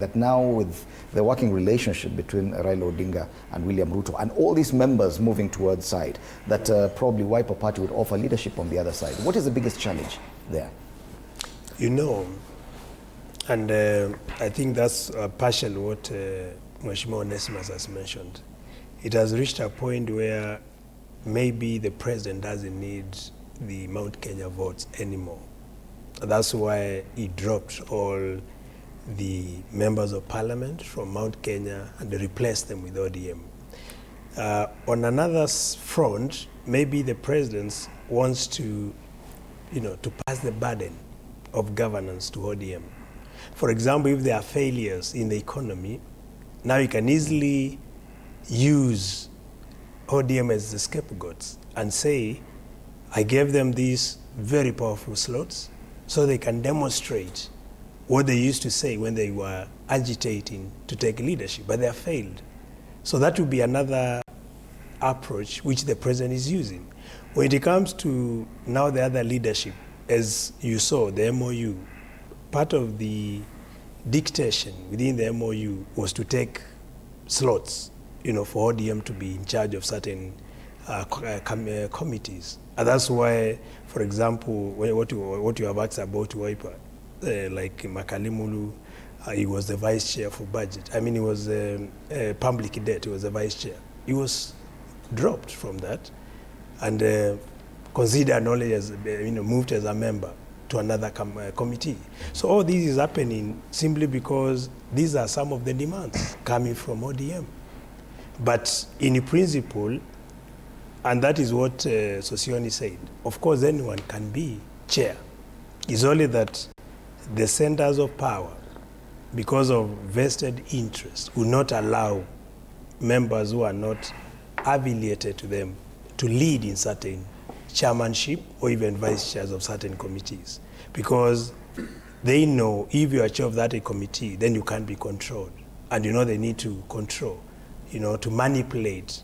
That now with the working relationship between Raila Odinga and William Ruto and all these members moving towards side, that probably Wiper Party would offer leadership on the other side. What is the biggest challenge there? You know, and I think that's partially what Mheshimiwa Onesimus has mentioned. It has reached a point where maybe the president doesn't need the Mount Kenya votes anymore. That's why he dropped all the members of parliament from Mount Kenya and replaced them with ODM. On another front, maybe the president wants to, to pass the burden of governance to ODM. For example, if there are failures in the economy, now you can easily use ODM as the scapegoats and say, I gave them these very powerful slots so they can demonstrate what they used to say when they were agitating to take leadership, but they have failed. So that would be another approach which the president is using. When it comes to now the other leadership, as you saw, the MOU, part of the dictation within the MOU was to take slots, for ODM to be in charge of certain committees. And that's why, for example, what you have asked about Wiper, like Makalimulu, he was the vice chair for budget. I mean, he was public debt, he was the vice chair. He was dropped from that and considered only as, moved as a member to another committee. So all this is happening simply because these are some of the demands coming from ODM. But in principle, and that is what Sosioni said, of course anyone can be chair. It's only that the centers of power, because of vested interest, will not allow members who are not affiliated to them to lead in certain chairmanship or even vice chairs of certain committees. Because they know if you are chair of that committee, then you can't be controlled. And they need to control, to manipulate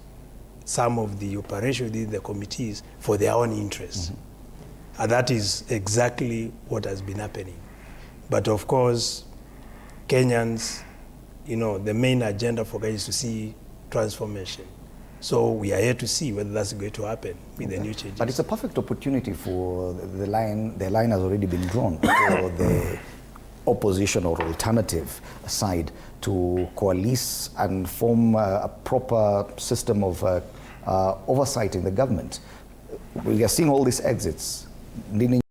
some of the operations within the committees for their own interests. Mm-hmm. And that is exactly what has been happening. But of course, Kenyans, the main agenda for Kenya is to see transformation. So we are here to see whether that's going to happen with the new changes. But it's a perfect opportunity for the line has already been drawn for the opposition or alternative side to coalesce and form a proper system of oversight in the government. We are seeing all these exits leaning